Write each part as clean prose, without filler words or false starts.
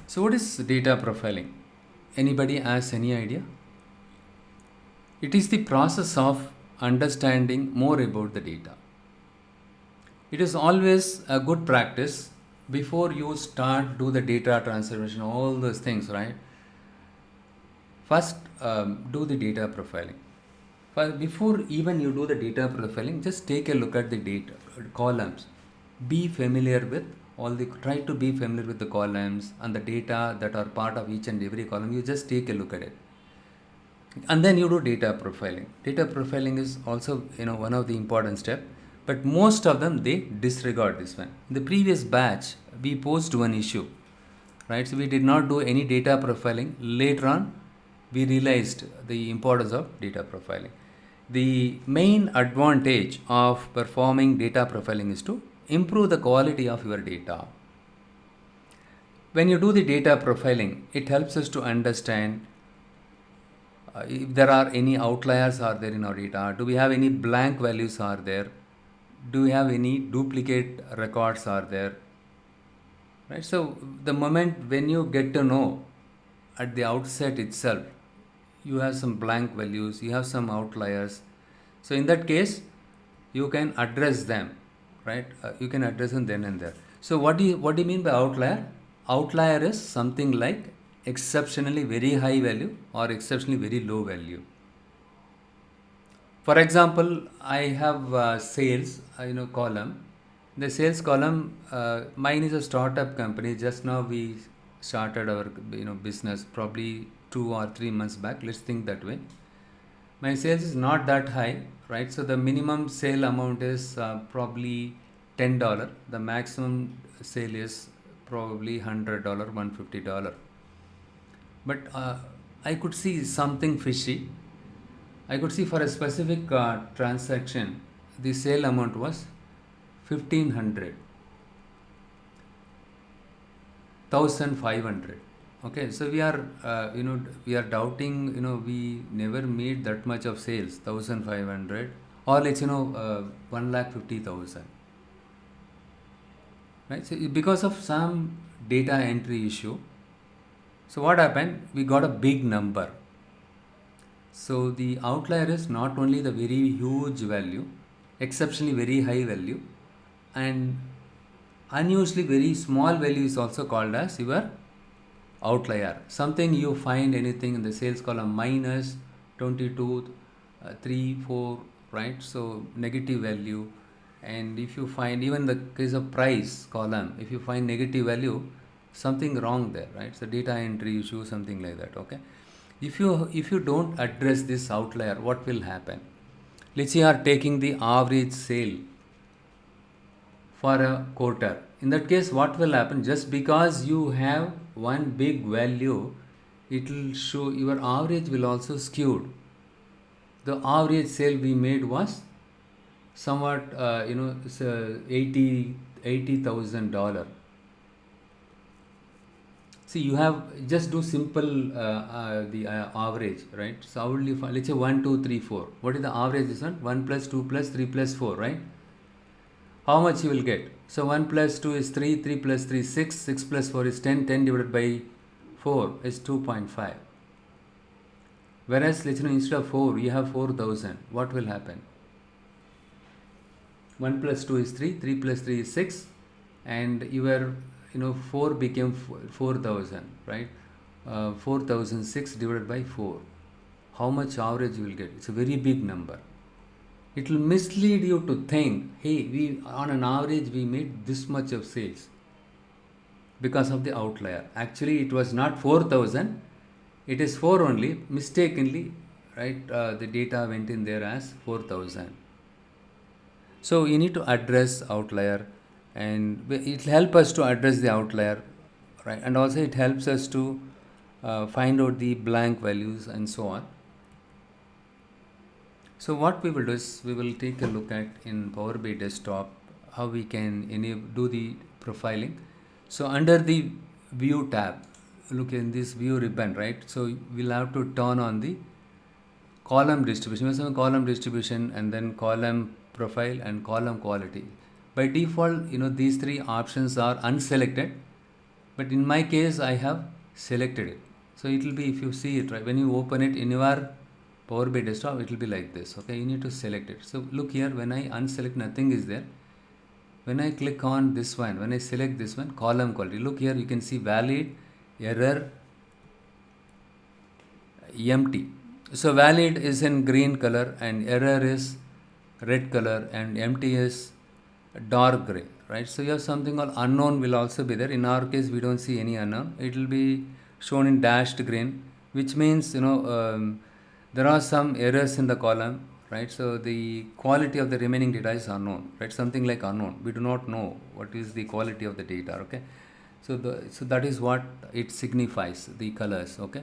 So what is data profiling? Anybody has any idea? It is the process of understanding more about the data. It is always a good practice before you start do the data transformation, all those things, right? First, do the data profiling. Before even you do the data profiling, just take a look at the data columns. Be familiar with try to be familiar with the columns and the data that are part of each and every column. You just take a look at it. And then you do data profiling. Data profiling is also one of the important steps, but most of them they disregard this one. In the previous batch we posed one issue, right? So we did not do any data profiling. Later on we realized the importance of data profiling. The main advantage of performing data profiling is to improve the quality of your data. When you do the data profiling, it helps us to understand if there are any outliers are there in our data. Do we have any blank values are there? Do we have any duplicate records are there? Right. So the moment when you get to know at the outset itself, you have some blank values, you have some outliers. So in that case, you can address them, right? You can address them then and there. So what do you mean by outlier? Outlier is something like exceptionally very high value or exceptionally very low value. For example, I have sales, column. The sales column, mine is a startup company. Just now we started our business probably 2 or 3 months back. Let's think that way. My sales is not that high, right? So the minimum sale amount is probably $10. The maximum sale is probably $100, $150. But I could see something fishy. I could see for a specific transaction, the sale amount was 1500, 1500. Okay, so we are we are doubting, we never made that much of sales, 1500, or let's 1,50,000, right? So because of some data entry issue, so what happened, we got a big number. So the outlier is not only the very huge value, exceptionally very high value, and unusually very small value is also called as your outlier. Something you find anything in the sales column minus 22, 3, 4, right? So negative value. And if you find even the case of price column, if you find negative value, something wrong there, right? So data entry issue, something like that. Okay. If you don't address this outlier, what will happen? Let's say you are taking the average sale for a quarter. In that case, what will happen? Just because you have one big value, it will show your average will also skewed. The average sale we made was somewhat $80,000. See, you have just do simple the average, right? So how will you find? Let's say 1, 2, 3, 4. What is the average? This one 1 plus 2 plus 3 plus 4, right? How much you will get? So 1 plus 2 is 3, 3 plus 3 is 6, 6 plus 4 is 10, 10 divided by 4 is 2.5. Whereas let's instead of 4 you have 4,000. What will happen? 1 plus 2 is 3, 3 plus 3 is 6, and your 4 became 4,000, right? 4,006 divided by 4. How much average you will get? It's a very big number. It will mislead you to think, hey, we on an average we made this much of sales because of the outlier. Actually, it was not 4,000. It is 4 only. Mistakenly, right? The data went in there as 4,000. So you need to address outlier, and it will help us to address the outlier, right? And also it helps us to find out the blank values and so on. So what we will do is we will take a look at in Power BI desktop how we can do the profiling. So under the view tab, look in this view ribbon, right? So we'll have to turn on the column distribution. We have column distribution and then column profile and column quality. By default, these three options are unselected. but in my case I have selected it. So it will be, if you see it, right, when you open it in your Power BI desktop, it will be like this. Okay, you need to select it. So look here, when I unselect, nothing is there. When I click on this one, when I select this one, column quality, look here, you can see valid, error, empty. So valid is in green color and error is red color and empty is dark gray, right? So you have something called unknown will also be there. In our case, we don't see any unknown. It will be shown in dashed green, which means, there are some errors in the column, right? So the quality of the remaining data is unknown, right? Something like unknown. We do not know what is the quality of the data, okay? So that is what it signifies, the colors, okay?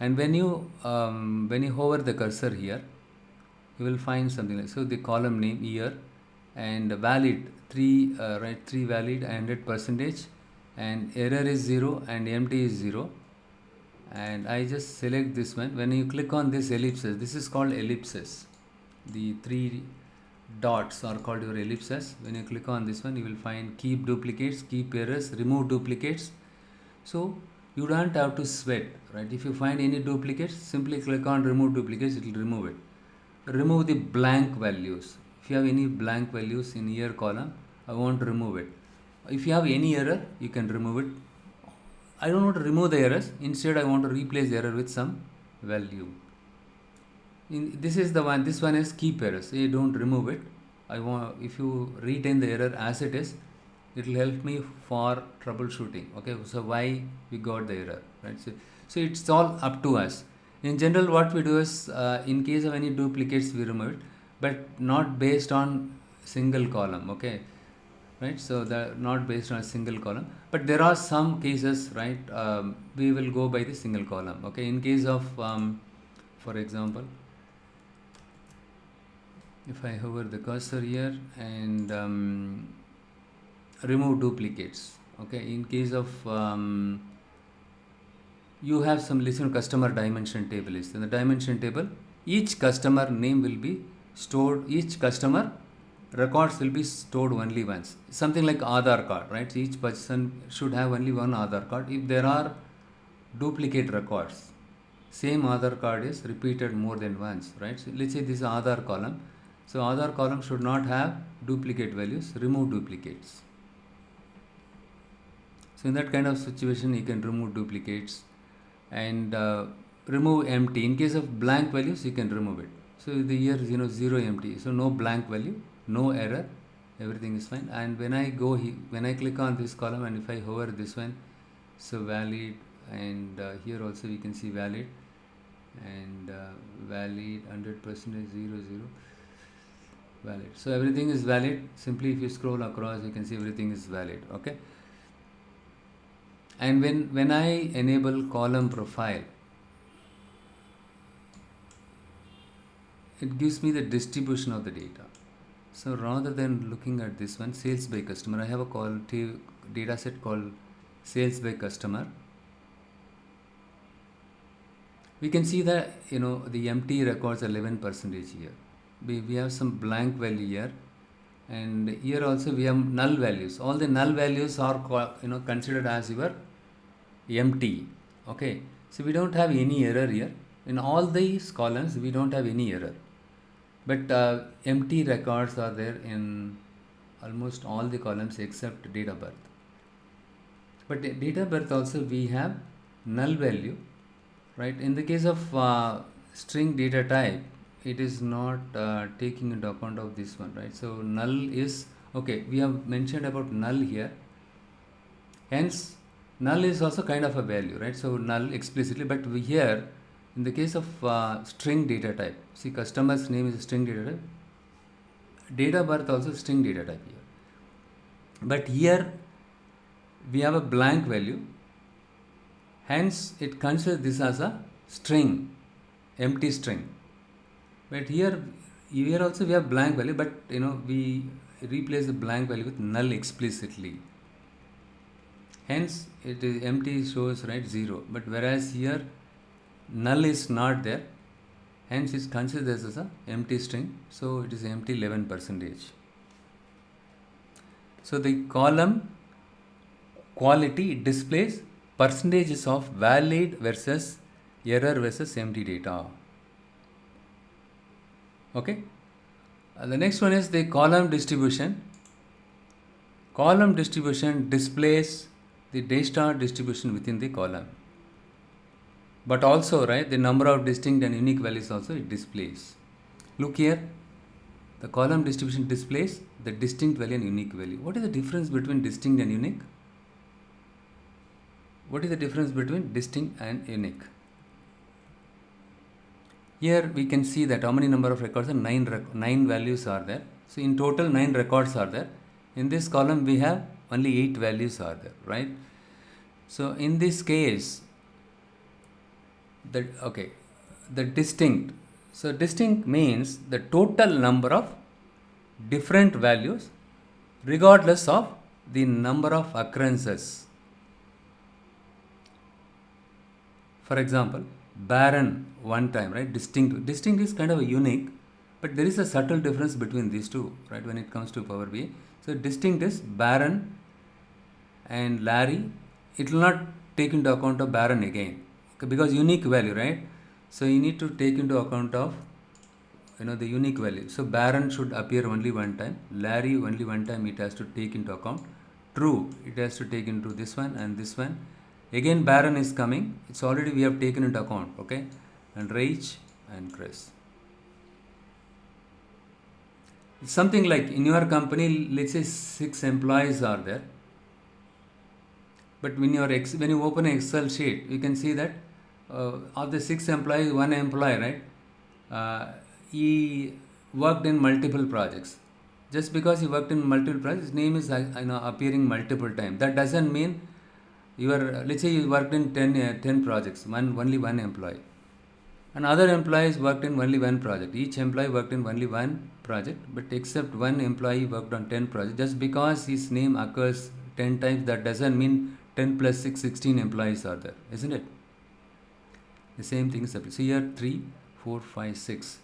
And when you hover the cursor here, you will find something like, so the column name, year, and valid 3, right, 3 valid, 100%, and error is 0 and empty is 0. And I just select this one. When you click on this ellipses, this is called ellipses. The 3 dots are called your ellipses. When you click on this one, you will find keep duplicates, keep errors, remove duplicates. So you don't have to sweat, right? If you find any duplicates, simply click on remove duplicates, it will remove it. Remove the blank values. If you have any blank values in year column, I want to remove it. If you have any error, you can remove it. I don't want to remove the errors. Instead, I want to replace the error with some value. This is the one. This one is keep errors. You don't remove it. If you retain the error as it is, it will help me for troubleshooting. Okay, so why we got the error, right? So it's all up to us. In general, what we do is, in case of any duplicates, we remove it, but not based on single column. Okay, right? So they're not based on a single column, but there are some cases, right? We will go by the single column. Okay, in case of, for example, if I hover the cursor here and remove duplicates. Okay, in case of you have some listen customer dimension table is in the dimension table, each customer name will be stored, each customer records will be stored only once, something like Aadhaar card, right? So each person should have only one Aadhaar card. If there are duplicate records, same Aadhaar card is repeated more than once, right? So let's say this is Aadhaar column, so Aadhaar column should not have duplicate values. Remove duplicates. So in that kind of situation, you can remove duplicates and remove empty. In case of blank values, you can remove it. So the year is 0 empty. So no blank value, no error, everything is fine. And when I go when I click on this column and if I hover this one, so valid, and here also we can see valid and valid 100%, 0, 0, valid. So everything is valid. Simply if you scroll across, you can see everything is valid. Okay. And when I enable column profile, it gives me the distribution of the data. So rather than looking at this one, sales by customer, I have a data set called sales by customer. We can see that the empty records are 11% here. We have some blank value here, and here also we have null values. All the null values are considered as your empty. Okay, so we don't have any error here. In all these columns, we don't have any error, but empty records are there in almost all the columns except date of birth. But date of birth also we have null value, right? In the case of string data type, it is not taking into account of this one, right? So null is okay. We have mentioned about null here. Hence, null is also kind of a value, right? So null explicitly, but we here in the case of string data type, see customer's name is string data type, date of birth also string data type here. But here we have a blank value, hence it considers this as a string, empty string. But here also we have blank value, but we replace the blank value with null explicitly. Hence it is empty shows, right, 0. But whereas here null is not there, hence it's considered as a empty string, so it is empty 11%. So the column quality, it displays percentages of valid versus error versus empty data. Okay. The next one is the column distribution. Column distribution displays the data distribution within the column, but also, right, the number of distinct and unique values also it displays. Look here, the column distribution displays the distinct value and unique value. What is the difference between distinct and unique? What is the difference between distinct and unique? Here we can see that how many number of records are 9 values are there. So in total 9 records are there. In this column we have only 8 values are there, right? So in this case, the distinct. So distinct means the total number of different values regardless of the number of occurrences. For example, barren one time, right? Distinct is kind of a unique, but there is a subtle difference between these two, right, when it comes to Power BI. So distinct is barren and Larry. It will not take into account of barren again, because unique value, right? So you need to take into account of the unique value. So barren should appear only one time, Larry only one time it has to take into account, true it has to take into this one and this one. Again barren is coming, it's already we have taken into account, okay, and Rage and Chris. It's something like in your company, let's say 6 employees are there, but when you open an Excel sheet, you can see that of the 6 employees, 1 employee, right, he worked in multiple projects. Just because he worked in multiple projects, his name is appearing multiple times. That doesn't mean let's say you worked in 10 projects, only one employee, and other employees worked in only one project. Each employee worked in only one project, but except one employee worked on 10 projects. Just because his name occurs 10 times, that doesn't mean 10 plus 6, 16 employees are there, isn't it? The same thing is happening. So here 3, 4, 5, 6.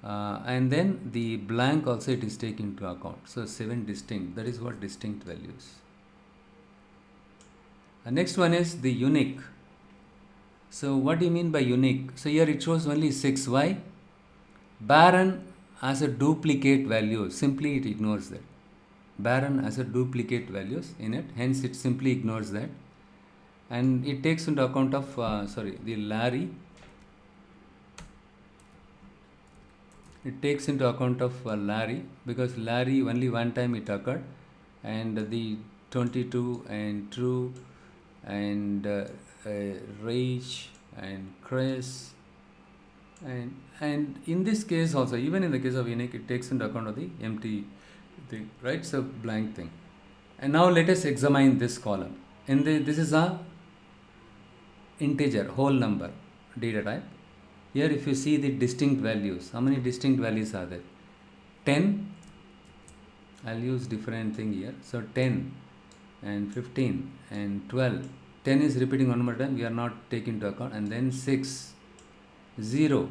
And then the blank also it is taken into account. So 7 distinct. That is what distinct values. The next one is the unique. So what do you mean by unique? So here it shows only 6. Why? Barren has a duplicate value. Simply it ignores that. Barren has a duplicate values in it. Hence it simply ignores that. And it takes into account of, the Larry. It takes into account of Larry, because Larry only one time it occurred, and the 22 and True and Rage and Chris, and in this case also, even in the case of unique, it takes into account of the empty thing, right? So blank thing. And now let us examine this column. This is a integer, whole number data type. Here if you see the distinct values, how many distinct values are there? 10. I'll use different thing here. So 10 and 15 and 12. 10 is repeating one more time, we are not taking into account. And then 6, 0.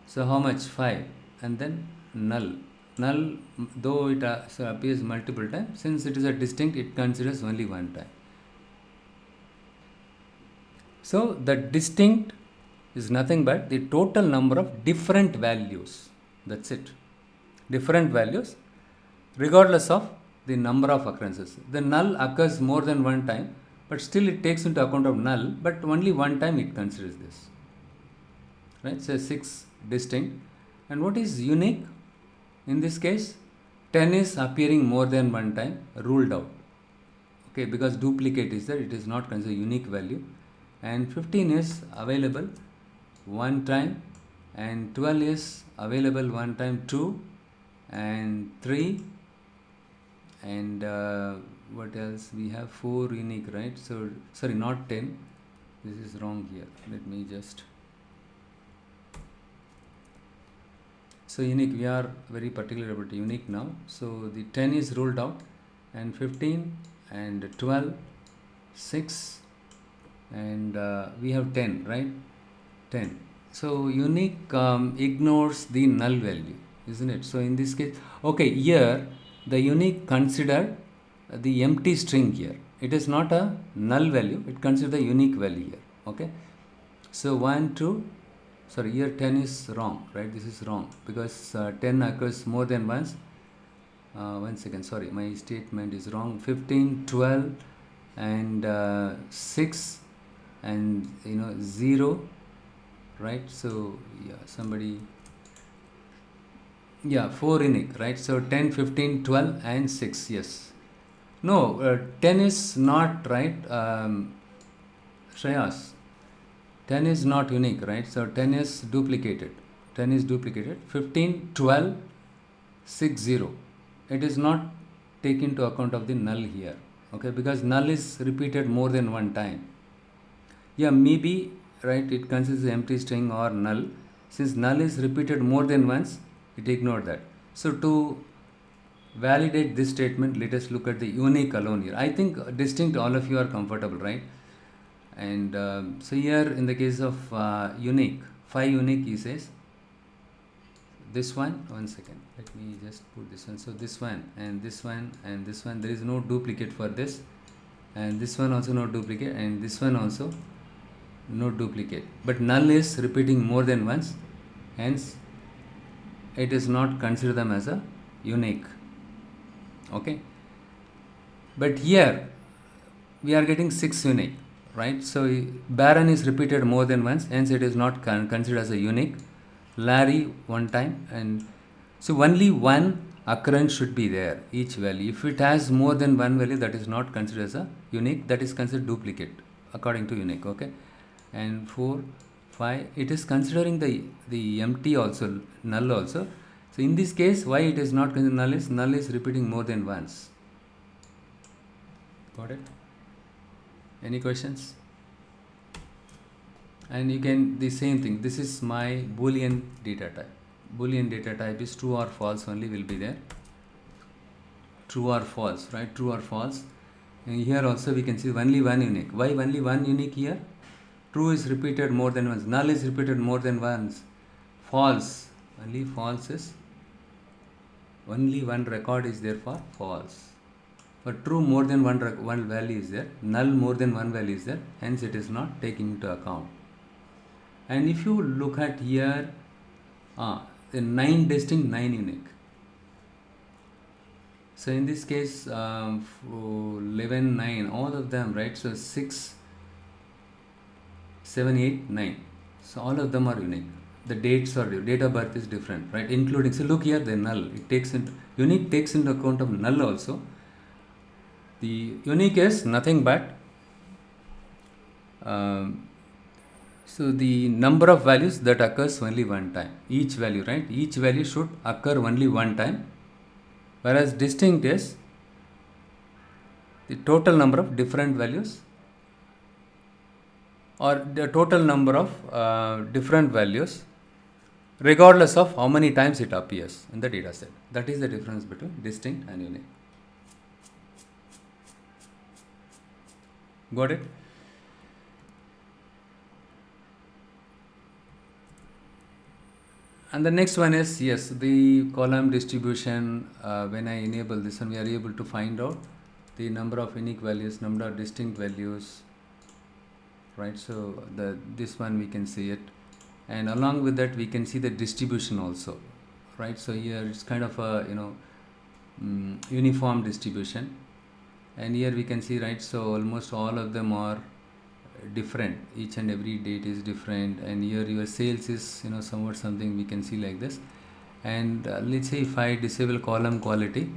So how much? 5. And then null. Null, though it appears multiple times, since it is a distinct, it considers only one time. So the distinct is nothing but the total number of different values. That's it. Different values regardless of the number of occurrences. The null occurs more than one time, but still it takes into account of null, but only one time it considers this. Right? So 6 distinct. And what is unique? In this case, 10 is appearing more than one time, ruled out. Okay, because duplicate is there, it is not considered unique value. And 15 is available one time, and 12 is available one time, 2 and 3, and what else we have? 4 unique, right? So sorry, not 10, this is wrong here, let me just. So unique, we are very particular about unique now. So the 10 is ruled out, and 15 and 12, 6, and we have 10, right? 10. So unique ignores the null value, isn't it? So in this case, okay, here the unique considered the empty string here. it is not a null value, it considers the unique value here. Okay, so 1 2, sorry, here 10 is wrong, right? This is wrong because 10 occurs more than once. 1 second, sorry, my statement is wrong. 15, 12 and 6 and 0, right? So yeah, somebody, yeah, 4 unique, right? So 10, 15, 12 and 6, yes. No, 10 is not, right? Shreyas, 10 is not unique, right? So 10 is duplicated. 10 is duplicated. 15, 12, 6, 0. It is not taken into account of the null here. Okay, because null is repeated more than one time. Yeah, maybe, right, it considers empty string or null. Since null is repeated more than once, it ignored that. So to validate this statement, let us look at the unique alone here. I think distinct, all of you are comfortable, right? And so here in the case of unique, 5 unique, he says this one second, let me just put this one. So this one and this one and this one, there is no duplicate for this, and this one also no duplicate, and this one also no duplicate, but null is repeating more than once, hence it is not considered them as a unique. Okay, but here we are getting 6 unique, right? So Baron is repeated more than once, hence it is not considered as a unique. Larry one time, and so only one occurrence should be there, each value. If it has more than one value, that is not considered as a unique, that is considered duplicate according to unique. Okay, and 4, 5, it is considering the empty also, null also. So in this case, why it is not considered null is repeating more than once. Got it? Any questions? And you can, the same thing, this is my Boolean data type. Boolean data type is true or false only will be there. True or false, right? True or false. And here also we can see only one unique. Why only one unique here? True is repeated more than once. Null is repeated more than once. False, only false is, only one record is there for false. For true, more than one value is there. Null, more than one value is there. Hence it is not taken into account. And if you look at here, the 9 distinct, 9 unique. So in this case, 11, 9, all of them, right? So 6, 7, 8, 9. So all of them are unique. The dates or date of birth is different, right? Including, so look here, the null. It takes into, unique takes into account of null also. The unique is nothing but so the number of values that occurs only one time. Each value, right? Each value should occur only one time. Whereas distinct is the total number of different values, or the total number of different values regardless of how many times it appears in the data set. That is the difference between distinct and unique. Got it? And the next one is, yes, the column distribution. When I enable this one, we are able to find out the number of unique values, number of distinct values, right? So this one we can see it, and along with that we can see the distribution also, right? So here it's kind of a uniform distribution, and here we can see, right, so almost all of them are different. Each and every date is different, and here your sales is somewhat something we can see like this. And let's say if I disable column quality,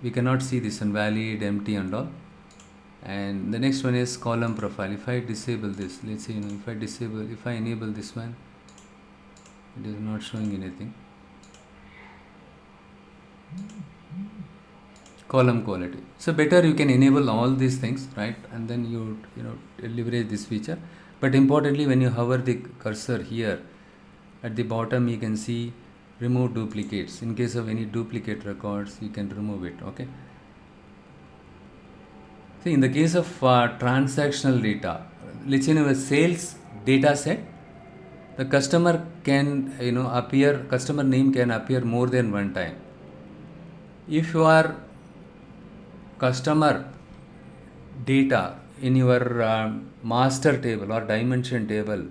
we cannot see this one, valid, empty and all. And the next one is column profile. If I disable this, let's say if I enable this one, it is not showing anything. Column quality. So better you can enable all these things, right? And then you leverage this feature. But importantly, when you hover the cursor here at the bottom, you can see remove duplicates. In case of any duplicate records, you can remove it. Okay. See, in the case of transactional data, let's say in a sales data set, the customer can appear, customer name can appear more than one time. If your customer data in your master table or dimension table,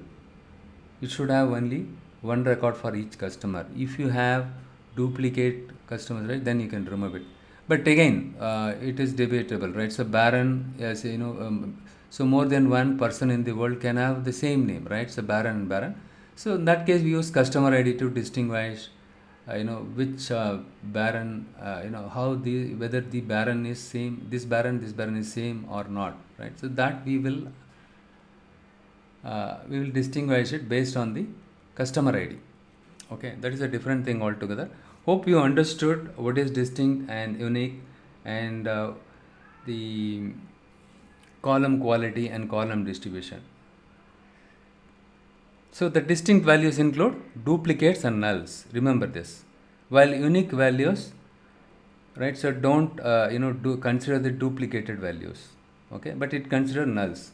it should have only one record for each customer. If you have duplicate customers, right, then you can remove it. But again, it is debatable, right? So Baron, yes, so more than one person in the world can have the same name, right? So Baron and Baron. So in that case, we use customer ID to distinguish, which Baron, how the whether the Baron is same, this Baron is same or not, right? So that we will distinguish it based on the customer ID. Okay, that is a different thing altogether. Hope you understood what is distinct and unique, and the column quality and column distribution. So the distinct values include duplicates and nulls. Remember this. While unique values, right? So don't do consider the duplicated values. Okay, but it consider nulls.